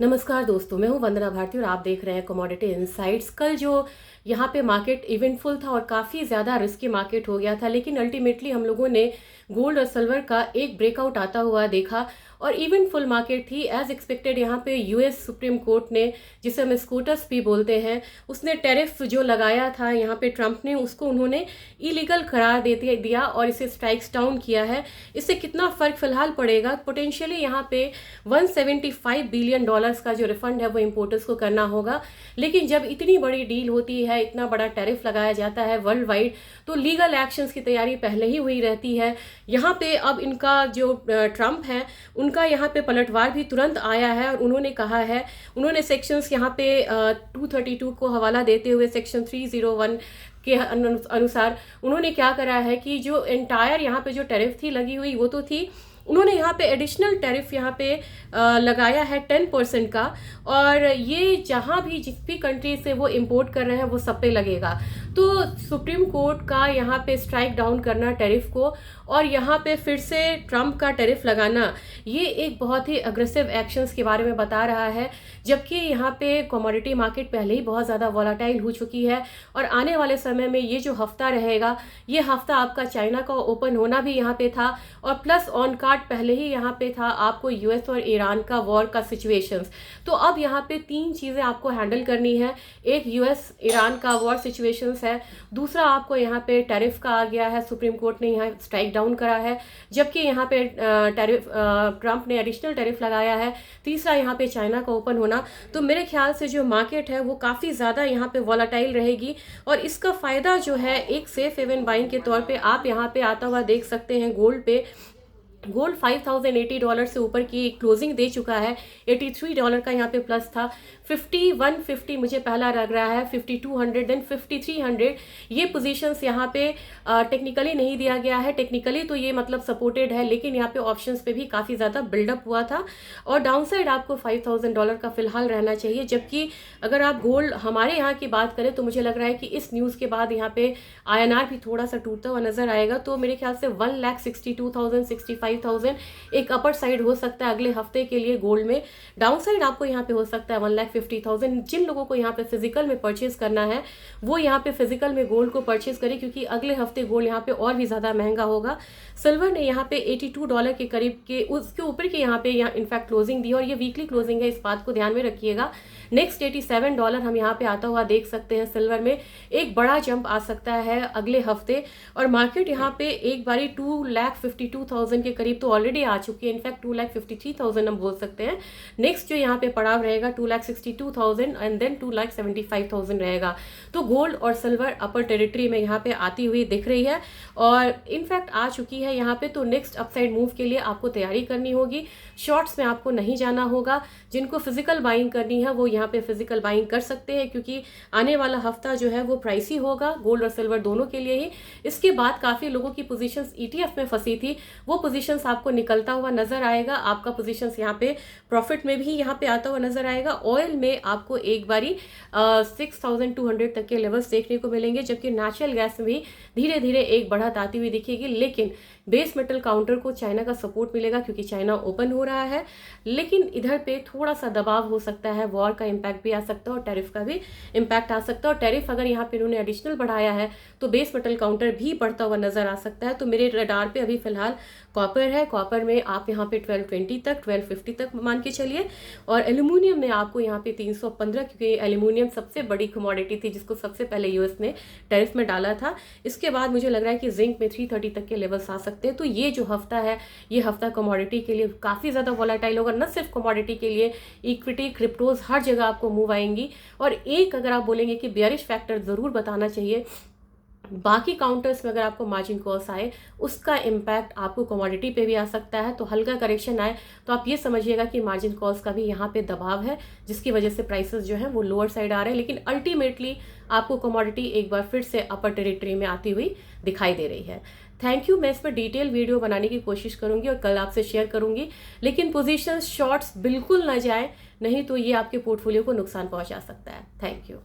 नमस्कार दोस्तों, मैं हूं वंदना भारती और आप देख रहे हैं कमोडिटी इनसाइट्स। कल जो यहाँ पे मार्केट इवेंटफुल था और काफ़ी ज़्यादा रिस्की मार्केट हो गया था, लेकिन अल्टीमेटली हम लोगों ने गोल्ड और सिल्वर का एक ब्रेकआउट आता हुआ देखा और इवेंटफुल मार्केट थी। एज एक्सपेक्टेड यहाँ पे यूएस सुप्रीम कोर्ट ने, जिसे हम स्कूटर्स भी बोलते हैं, उसने टैरिफ जो लगाया था यहाँ पे ट्रंप ने, उसको उन्होंने इलीगल करार दे दिया और इसे स्ट्राइक्स डाउन किया है। इससे कितना फ़र्क फिलहाल पड़ेगा, पोटेंशियली यहाँ पे $175 बिलियन का जो रिफंड है वो इम्पोर्टर्स को करना होगा। लेकिन जब इतनी बड़ी डील होती है, इतना बड़ा टैरिफ लगाया जाता है वर्ल्ड वाइड, तो लीगल एक्शंस की तैयारी पहले ही हुई रहती है। यहाँ पे अब इनका जो ट्रंप है, उनका यहाँ पे पलटवार भी तुरंत आया है और उन्होंने कहा है, उन्होंने सेक्शंस यहाँ पे 232 को हवाला देते हुए सेक्शन 301 के अनुसार उन्होंने क्या करा है कि जो एंटायर यहाँ पे जो टैरिफ थी लगी हुई वो तो थी, उन्होंने यहाँ पे एडिशनल टैरिफ यहाँ पे लगाया है 10% का, और ये जहाँ भी जिस भी कंट्री से वो इंपोर्ट कर रहे हैं वो सब पे लगेगा। तो सुप्रीम कोर्ट का यहाँ पे स्ट्राइक डाउन करना टैरिफ को और यहाँ पे फिर से ट्रंप का टैरिफ लगाना, ये एक बहुत ही अग्रेसिव एक्शंस के बारे में बता रहा है। जबकि यहाँ पे कमोडिटी मार्केट पहले ही बहुत ज़्यादा वॉलेटाइल हो चुकी है और आने वाले समय में ये जो हफ्ता रहेगा, ये हफ्ता आपका चाइना का ओपन होना भी यहाँ पे था और प्लस ऑन कार्ड पहले ही यहाँ पे था आपको यूएस और ईरान का वॉर का सिचुएशंस। तो अब यहाँ पे तीन चीज़ें आपको हैंडल करनी है। एक यूएस ईरान का वॉर सिचुएशंस है, दूसरा आपको यहाँ पे टैरिफ का आ गया है, सुप्रीम कोर्ट ने यहाँ स्ट्राइक डाउन करा है, जबकि यहाँ पे टैरिफ ट्रंप ने एडिशनल टैरिफ लगाया है, तीसरा यहाँ पे चाइना का ओपन होना। तो मेरे ख्याल से जो मार्केट है वो काफ़ी ज़्यादा यहाँ पे वॉलेटाइल रहेगी और इसका फ़ायदा जो है एक सेफ हेवन बाइंग के तौर पे आप यहाँ पे आता हुआ देख सकते हैं। गोल्ड पे गोल्ड $5,080 से ऊपर की क्लोजिंग दे चुका है। $83 का यहाँ पे प्लस था। 5150 मुझे पहला लग रहा है, 5200 देन 5300, ये पोजीशंस यहाँ पे टेक्निकली नहीं दिया गया है। टेक्निकली तो ये मतलब सपोर्टेड है, लेकिन यहाँ पे ऑप्शंस पे भी काफ़ी ज़्यादा बिल्डअप हुआ था और डाउनसाइड आपको $5,000 का फिलहाल रहना चाहिए। जबकि अगर आप गोल्ड हमारे यहाँ की बात करें तो मुझे लग रहा है कि इस न्यूज़ के बाद यहाँ पे INR भी थोड़ा सा टूटता हुआ नजर आएगा। तो मेरे ख्याल से 1,62,000 65,000 एक अपर साइड हो सकता है अगले हफ्ते के लिए गोल्ड में। डाउन साइड आपको यहाँ पे हो सकता है 1,50,000। जिन लोगों को यहाँ पे फिजिकल में परचेज करना है वो यहाँ पे फिजिकल में गोल्ड को परचेज करें, क्योंकि अगले हफ्ते गोल्ड यहाँ पे और भी ज़्यादा महंगा होगा। सिल्वर ने यहाँ पे $82 के करीब के उसके ऊपर के यहाँ पे इनफैक्ट क्लोजिंग दी और ये वीकली क्लोजिंग है, इस बात को ध्यान में रखिएगा। नेक्स्ट $87 हम यहाँ पे आता हुआ देख सकते हैं। सिल्वर में एक बड़ा जंप आ सकता है अगले हफ्ते और मार्केट यहाँ पे एक बारी 2,52,000 के करीब तो ऑलरेडी आ चुकी है। इनफैक्ट 2,53,000 हम बोल सकते हैं। नेक्स्ट जो यहाँ पे पड़ाव रहेगा 2,62,000 एंड देन 2,75,000 रहेगा। तो गोल्ड और सिल्वर अपर टेरिटरी में यहाँ पे आती हुई दिख रही है और इनफैक्ट आ चुकी है यहाँ पे। तो नेक्स्ट अपसाइड मूव के लिए आपको तैयारी करनी होगी। शॉर्ट्स में आपको नहीं जाना होगा। जिनको फिजिकल बाइंग करनी है वो यहाँ पे फिजिकल बाइंग कर सकते हैं, क्योंकि आने वाला हफ्ता जो है वो प्राइसी होगा गोल्ड और सिल्वर दोनों के लिए ही। इसके बाद काफ़ी लोगों की पोजीशंस ETF में फंसी थी, वो पोजीशंस आपको निकलता हुआ नजर आएगा। आपका पोजीशंस यहाँ पे प्रॉफिट में भी यहाँ पे आता हुआ नजर आएगा। ऑयल में आपको एक बारी 6,200 तक के लेवल्स देखने को मिलेंगे, जबकि नेचुरल गैस में भी धीरे धीरे एक बढ़त आती हुई दिखेगी। लेकिन बेस मेटल काउंटर को चाइना का सपोर्ट मिलेगा क्योंकि चाइना ओपन हो रहा है, लेकिन इधर पे थोड़ा सा दबाव हो सकता है, वॉर का इम्पैक्ट भी आ सकता है और टैरिफ का भी इम्पैक्ट आ सकता है। और टैरिफ अगर यहाँ पे इन्होंने एडिशनल बढ़ाया है तो बेस मेटल काउंटर भी बढ़ता हुआ नजर आ सकता है। तो मेरे रडार पे अभी फिलहाल कॉपर है। कॉपर में आप यहाँ पे 1220 तक 1250 तक मान के चलिए, और एल्यूमिनियम में आपको यहाँ पे 315, क्योंकि एल्यूमिनियम सबसे बड़ी कमोडिटी थी जिसको सबसे पहले यूएस ने टैरिफ में डाला था। इसके बाद मुझे लग रहा है कि जिंक में 330 तक के लेवल्स आ सकते हैं। तो ये जो हफ्ता है, ये हफ्ता कमोडिटी के लिए काफ़ी ज़्यादा वॉलेटाइल होगा। न सिर्फ कमोडिटी के लिए, इक्विटी, क्रिप्टोज, हर जगह आपको मूव आएंगी। और एक अगर आप बोलेंगे कि बेयरिश फैक्टर ज़रूर बताना चाहिए, बाकी काउंटर्स में अगर आपको मार्जिन कॉल्स आए उसका इम्पैक्ट आपको कमोडिटी पे भी आ सकता है। तो हल्का करेक्शन आए तो आप ये समझिएगा कि मार्जिन कॉल्स का भी यहाँ पे दबाव है, जिसकी वजह से प्राइसेस जो है वो लोअर साइड आ रहे हैं। लेकिन अल्टीमेटली आपको कमोडिटी एक बार फिर से अपर टेरिटरी में आती हुई दिखाई दे रही है। Thank you. मैं इस पर डिटेल वीडियो बनाने की कोशिश करूंगी और कल आपसे शेयर करूंगी, लेकिन पोजीशंस शॉर्ट्स बिल्कुल ना जाए, नहीं तो ये आपके पोर्टफोलियो को नुकसान पहुंचा सकता है। Thank you.